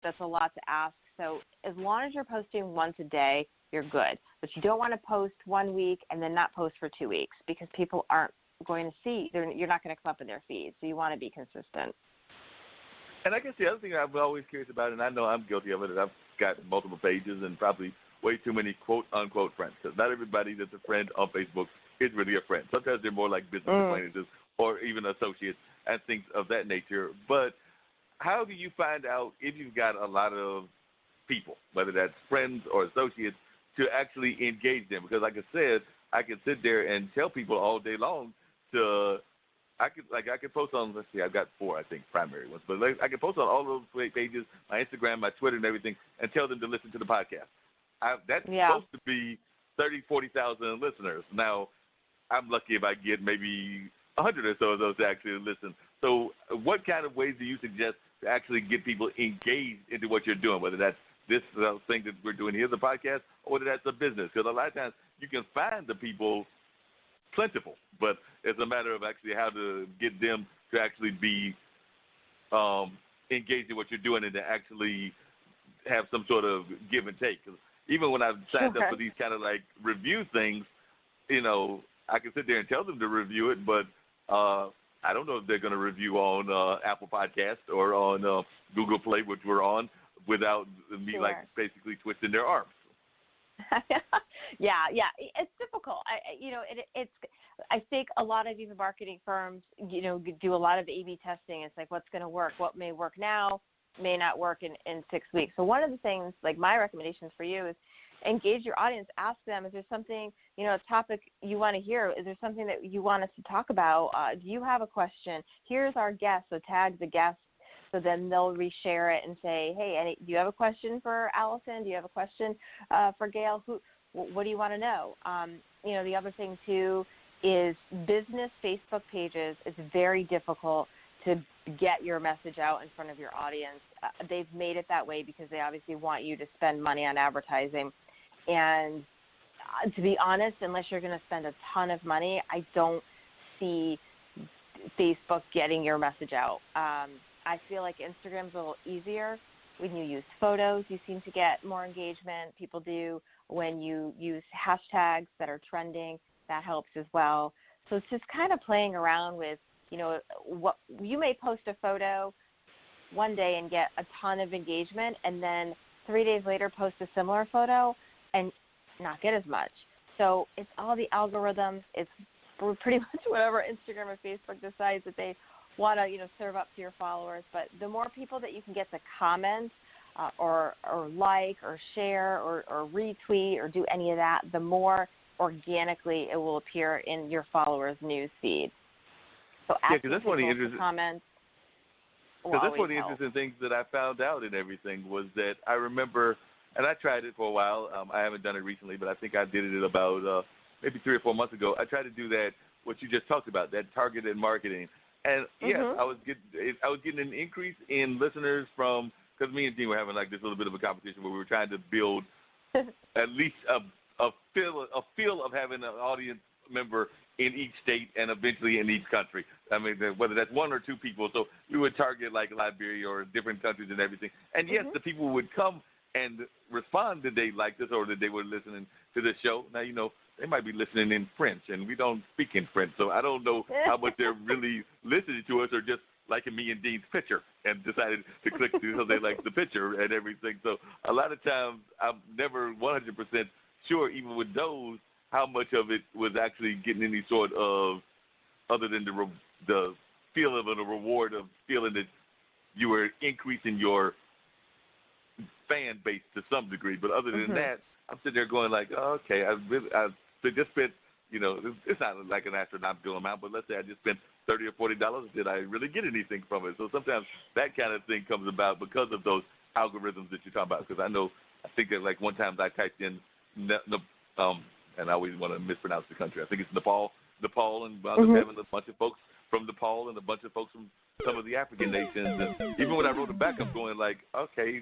that's a lot to ask. So as long as you're posting once a day, you're good. But you don't want to post 1 week and then not post for 2 weeks because people aren't going to see. You're not going to come up in their feed. So you want to be consistent. And I guess the other thing I'm always curious about, and I know I'm guilty of it, is I've got multiple pages and probably way too many quote-unquote friends. Because not everybody that's a friend on Facebook is really a friend. Sometimes they're more like business acquaintances or even associates and things of that nature. But how do you find out if you've got a lot of people, whether that's friends or associates, to actually engage them? Because like I said, I can sit there and tell people all day long I could post on, let's see, I've got 4, I think, primary ones. But I can post on all those pages, my Instagram, my Twitter and everything, and tell them to listen to the podcast. That's supposed to be 30,000, 40,000 listeners. Now, I'm lucky if I get maybe 100 or so of those to actually listen. So what kind of ways do you suggest to actually get people engaged into what you're doing, whether that's this thing that we're doing here, the podcast, or whether that's a business? Because a lot of times you can find the people plentiful, but it's a matter of actually how to get them to actually be engaged in what you're doing and to actually have some sort of give and take. 'Cause even when I've signed up for these kind of like review things, you know, I can sit there and tell them to review it, but I don't know if they're going to review on Apple Podcast or on Google Play, which we're on, without me like basically twisting their arms. Yeah, it's difficult. I think a lot of these marketing firms, you know, do a lot of A/B testing. It's like, what's going to work? What may work now may not work in 6 weeks. So one of the things, like my recommendations for you is engage your audience. Ask them, is there something, you know, a topic you want to hear? Is there something that you want us to talk about? Do you have a question? Here's our guest. So tag the guest. So then they'll reshare it and say, hey, do you have a question for Allison? Do you have a question for Gale? What do you want to know? You know, the other thing, too, is business Facebook pages. It's very difficult to get your message out in front of your audience. They've made it that way because they obviously want you to spend money on advertising. And to be honest, unless you're going to spend a ton of money, I don't see Facebook getting your message out. I feel like Instagram's a little easier. When you use photos, you seem to get more engagement. People do. When you use hashtags that are trending, that helps as well. So it's just kind of playing around with, you know, what you may post a photo one day and get a ton of engagement, and then 3 days later post a similar photo and not get as much. So it's all the algorithms. It's pretty much whatever Instagram or Facebook decides that they want to, you know, serve up to your followers. But the more people that you can get to comment or like or share or retweet or do any of that, the more organically it will appear in your followers' news feed. So because that's one of the interesting comments. Because that's one of the interesting things that I found out in everything was that I remember, and I tried it for a while. I haven't done it recently, but I think I did it about maybe 3 or 4 months ago. I tried to do that, what you just talked about, that targeted marketing. And yes, I was getting an increase in listeners from, because me and Dean were having like this little bit of a competition where we were trying to build at least a feel of having an audience member in each state and eventually in each country. I mean, whether that's 1 or 2 people. So we would target like Liberia or different countries and everything. And yes, the people would come and respond that they liked us or that they were listening to the show. Now, you know, they might be listening in French, and we don't speak in French, so I don't know how much they're really listening to us or just liking me and Dean's picture and decided to click because they like the picture and everything. So a lot of times I'm never 100% sure, even with those, how much of it was actually getting any sort of, other than the feeling of a reward of feeling that you were increasing your fan base to some degree. But other than that, I'm sitting there going like, oh, okay, I just spent, you know, it's not like an astronomical amount, but let's say I just spent $30 or $40. Did I really get anything from it? So sometimes that kind of thing comes about because of those algorithms that you're talking about. Because I think that like one time I typed in, and I always want to mispronounce the country. I think it's Nepal, and wound up having a bunch of folks from Nepal and a bunch of folks from some of the African nations. And even when I wrote it back, I'm going like, okay,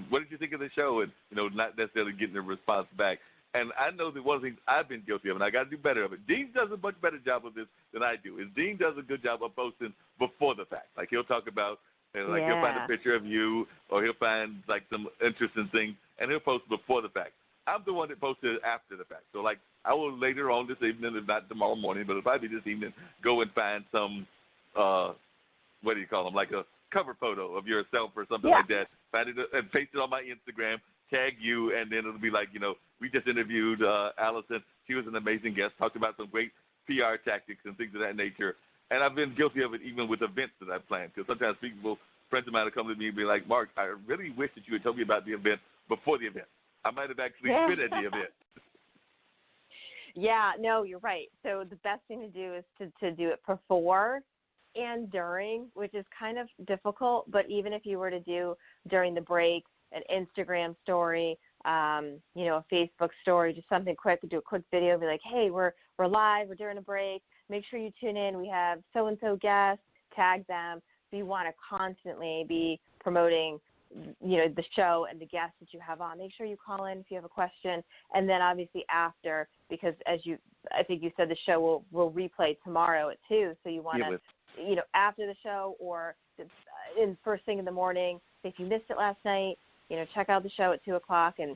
what did you think of the show? And, you know, not necessarily getting a response back. And I know that one of the things I've been guilty of, and I got to do better of it. Dean does a much better job of this than I do. Dean does a good job of posting before the fact. Like he'll talk about And like he'll find a picture of you, or he'll find like some interesting things, and he'll post before the fact. I'm the one that posted after the fact. So like I will later on this evening, if not tomorrow morning, but it'll probably be this evening, go and find some what do you call them, like a cover photo of yourself or something like that. Find it and paste it on my Instagram, tag you, and then it'll be like, we just interviewed Allison. She was an amazing guest, talked about some great PR tactics and things of that nature. And I've been guilty of it even with events that I've planned, because sometimes friends of mine will come to me and be like, Mark, I really wish that you had told me about the event before the event. I might have actually been at the event. Yeah, no, you're right. So the best thing to do is to do it before and during, which is kind of difficult. But even if you were to do during the break an Instagram story, a Facebook story, just something quick, do a quick video, be like, hey, we're live, we're during a break. Make sure you tune in. We have so-and-so guests, tag them. So you want to constantly be promoting, the show and the guests that you have on. Make sure you call in if you have a question. And then obviously after, because I think you said the show will replay tomorrow at 2. So you want to, after the show or in first thing in the morning, if you missed it last night, check out the show at 2 o'clock and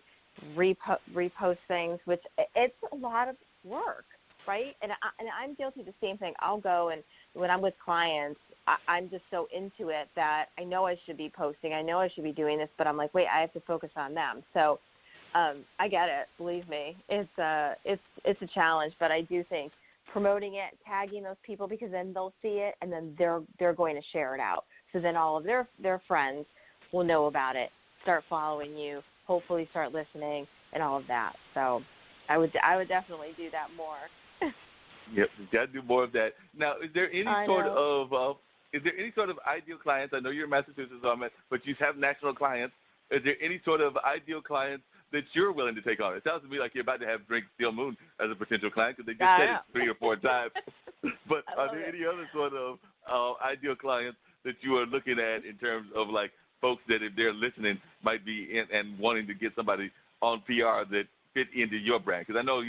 repost things, which it's a lot of work. Right? And I'm guilty of the same thing. I'll go and when I'm with clients, I'm just so into it that I know I should be posting. I know I should be doing this, but I'm like, wait, I have to focus on them. So I get it. Believe me, it's a challenge, but I do think promoting it, tagging those people, because then they'll see it and then they're going to share it out. So then all of their friends will know about it, start following you, hopefully start listening and all of that. So I would definitely do that more. Yep, you got to do more of that. Now, is there any sort of ideal clients? I know you're in Massachusetts, but you have national clients. Is there any sort of ideal clients that you're willing to take on? It sounds to me like you're about to have Drink Steel Moon as a potential client, because they just said it 3 or 4 times. But are there any other sort of ideal clients that you are looking at in terms of like folks that if they're listening might be in and wanting to get somebody on PR that fit into your brand? Because I know,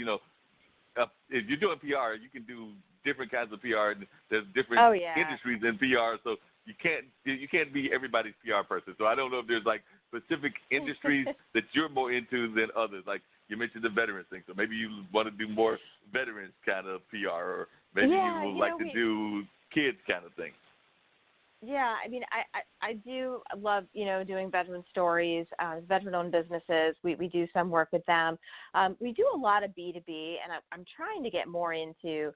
if you're doing PR, you can do different kinds of PR. There's different industries in PR, so you can't be everybody's PR person. So I don't know if there's like specific industries that you're more into than others. Like you mentioned the veterans thing, so maybe you want to do more veterans kind of PR, or maybe you would like to do kids kind of thing. Yeah, I mean, I do love, doing veteran stories, veteran-owned businesses. We do some work with them. We do a lot of B2B, and I'm trying to get more into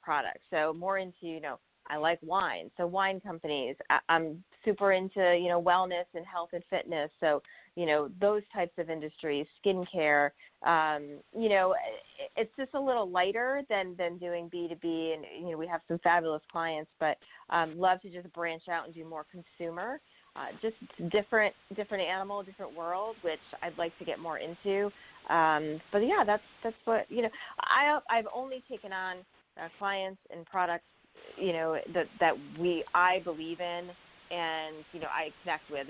products. So more into, I like wine. So wine companies. I'm super into, wellness and health and fitness. So, those types of industries, skincare. It's just a little lighter than doing B2B. And, we have some fabulous clients, but love to just branch out and do more consumer. Just different animal, different world, which I'd like to get more into. But yeah, that's what, I've only taken on clients and products, that I believe in and, I connect with.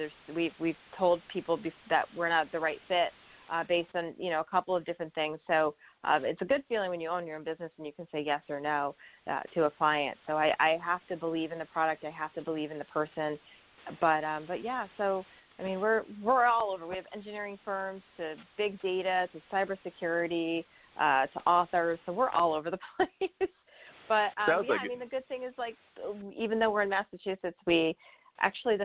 We've told people that we're not the right fit based on, a couple of different things. So it's a good feeling when you own your own business and you can say yes or no to a client. So I have to believe in the product. I have to believe in the person. But yeah, so, I mean, we're all over. We have engineering firms to big data to cybersecurity to authors. So we're all over the place. But, the good thing is, like, even though we're in Massachusetts, the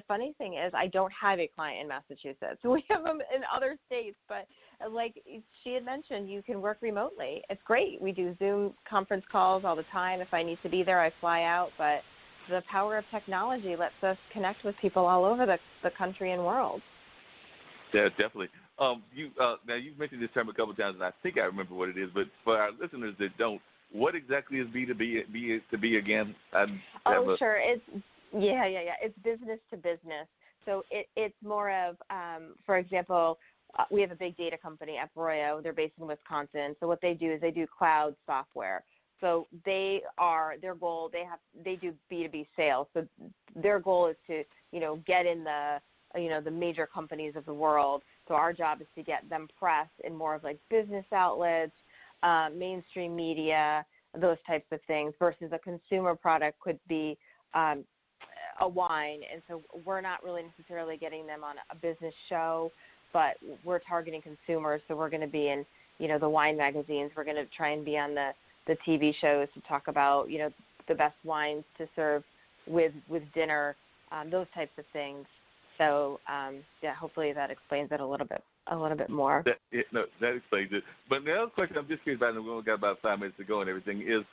funny thing is I don't have a client in Massachusetts. We have them in other states, but like she had mentioned, you can work remotely. It's great. We do Zoom conference calls all the time. If I need to be there, I fly out. But the power of technology lets us connect with people all over the country and world. Yeah, definitely. Now you've mentioned this term a couple of times, and I think I remember what it is. But for our listeners that don't, what exactly is B2B again? Sure. It's business to business. So it's more of, for example, we have a big data company, Arroyo. They're based in Wisconsin. So what they do is they do cloud software. So their goal, they do B2B sales. So their goal is to, get in the major companies of the world. So our job is to get them press in more of like business outlets, mainstream media, those types of things, versus a consumer product could be a wine, and so we're not really necessarily getting them on a business show, but we're targeting consumers. So we're going to be in, the wine magazines. We're going to try and be on the TV shows to talk about, the best wines to serve with dinner, those types of things. So hopefully that explains it a little bit more. That explains it. But the other question I'm just curious about, and we only got about 5 minutes to go and everything, is,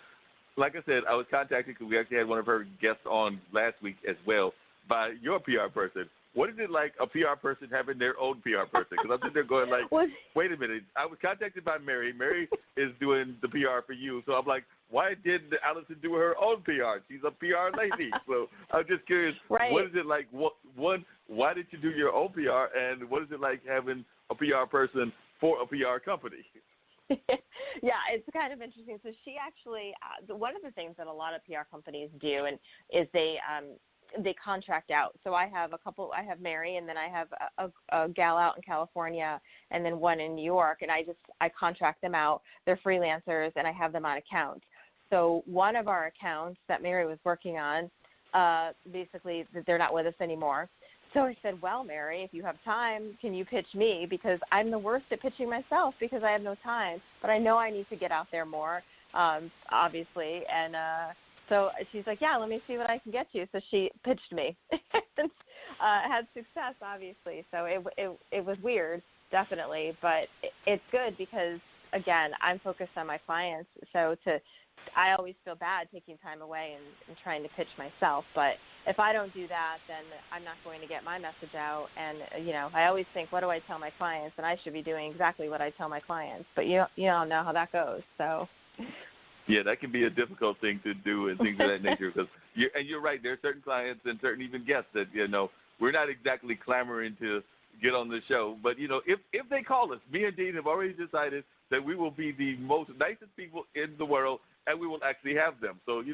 like I said, I was contacted because we actually had one of her guests on last week as well by your PR person. What is it like, a PR person having their own PR person? Because I'm sitting there going like, wait a minute. I was contacted by Mary. Mary is doing the PR for you. So I'm like, why didn't Allison do her own PR? She's a PR lady. So I'm just curious, right. What is it like? Why did you do your own PR? And what is it like having a PR person for a PR company? Yeah, it's kind of interesting. So she actually, one of the things that a lot of PR companies do is they contract out. So I have Mary, and then I have a gal out in California, and then one in New York, and I contract them out. They're freelancers, and I have them on accounts. So one of our accounts that Mary was working on, basically they're not with us anymore. So I said, well, Mary, if you have time, can you pitch me? Because I'm the worst at pitching myself because I have no time. But I know I need to get out there more, obviously. And so she's like, yeah, let me see what I can get you. So she pitched me and had success, obviously. So it was weird, definitely. But it's good because, again, I'm focused on my clients. So I always feel bad taking time away and trying to pitch myself. But if I don't do that, then I'm not going to get my message out. And, I always think, what do I tell my clients? And I should be doing exactly what I tell my clients. But you don't know how that goes. So. Yeah, that can be a difficult thing to do and things of that nature. Because you're right. There are certain clients and certain even guests that, we're not exactly clamoring to get on the show. But, if they call us, me and Dean have already decided that we will be the most nicest people in the world, and we will actually have them. So, if you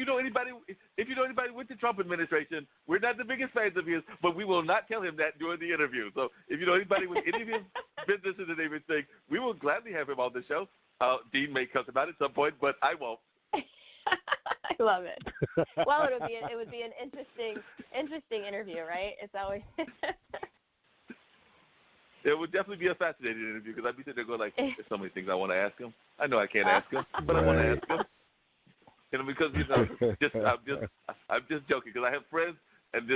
know anybody, if you know anybody with the Trump administration, we're not the biggest fans of his, but we will not tell him that during the interview. So, if you know anybody with any of his businesses and everything, we will gladly have him on the show. Dean may cuss about it at some point, but I won't. I love it. Well, it would be an interesting interview, right? It's always. It would definitely be a fascinating interview because I'd be sitting there going like, there's so many things I want to ask him. I know I can't ask him, but I want to ask him. Because I'm just joking because I have friends, and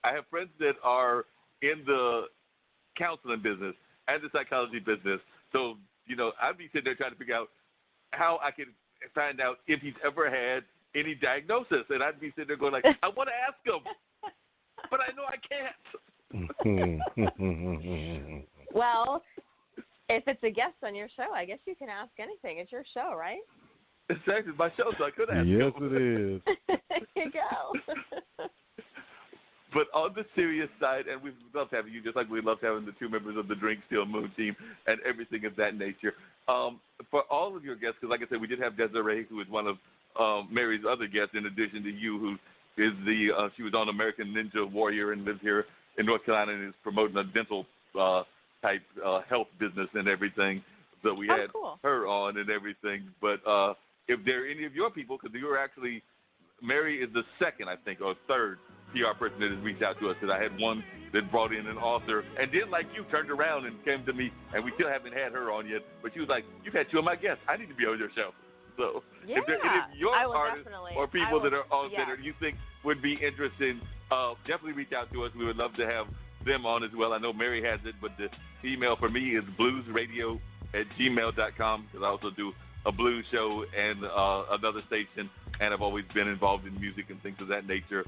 I have friends that are in the counseling business and the psychology business. So I'd be sitting there trying to figure out how I can find out if he's ever had any diagnosis, and I'd be sitting there going like, I want to ask him, but I know I can't. Well, if it's a guest on your show, I guess you can ask anything. It's your show, right? Exactly, it's my show, so I could ask. Yes, it is. There you go. But on the serious side, and we've loved having you, just like we loved having the two members of the Drink Still Moon team and everything of that nature. For all of your guests, because like I said, we did have Desiree, who is one of Mary's other guests, in addition to you, who is she was on American Ninja Warrior and lives here in North Carolina and is promoting a dental type health business and everything. So we had her on and everything. But if there are any of your people, because Mary is the second, I think, or third PR person that has reached out to us. Because I had one that brought in an author and did like you, turned around and came to me, and we still haven't had her on yet. But she was like, you've had two of my guests. I need to be on your show. So if there are any of your artists or people that are on that you think would be interesting, definitely reach out to us. We would love to have them on as well. I know Mary has it, but the email for me is bluesradio@gmail.com because I also do a blues show and another station, and I've always been involved in music and things of that nature.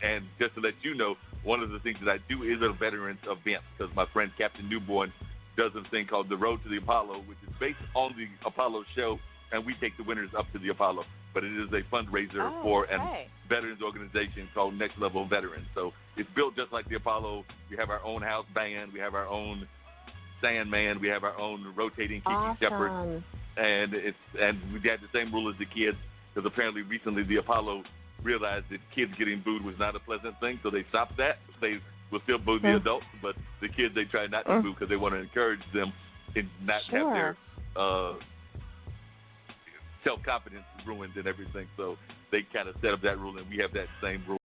And just to let you know, one of the things that I do is a veterans event because my friend Captain Newborn does a thing called The Road to the Apollo, which is based on the Apollo show, and we take the winners up to the Apollo. But it is a fundraiser for a veterans organization called Next Level Veterans. So it's built just like the Apollo. We have our own house band. We have our own Sandman. We have our own rotating Kiki Shepherd. And we had the same rule as the kids because apparently recently the Apollo realized that kids getting booed was not a pleasant thing, so they stopped that. They will still boo the adults, but the kids they try not to boo because they want to encourage them and not have their self-confidence is ruined and everything. So they kind of set up that rule, and we have that same rule.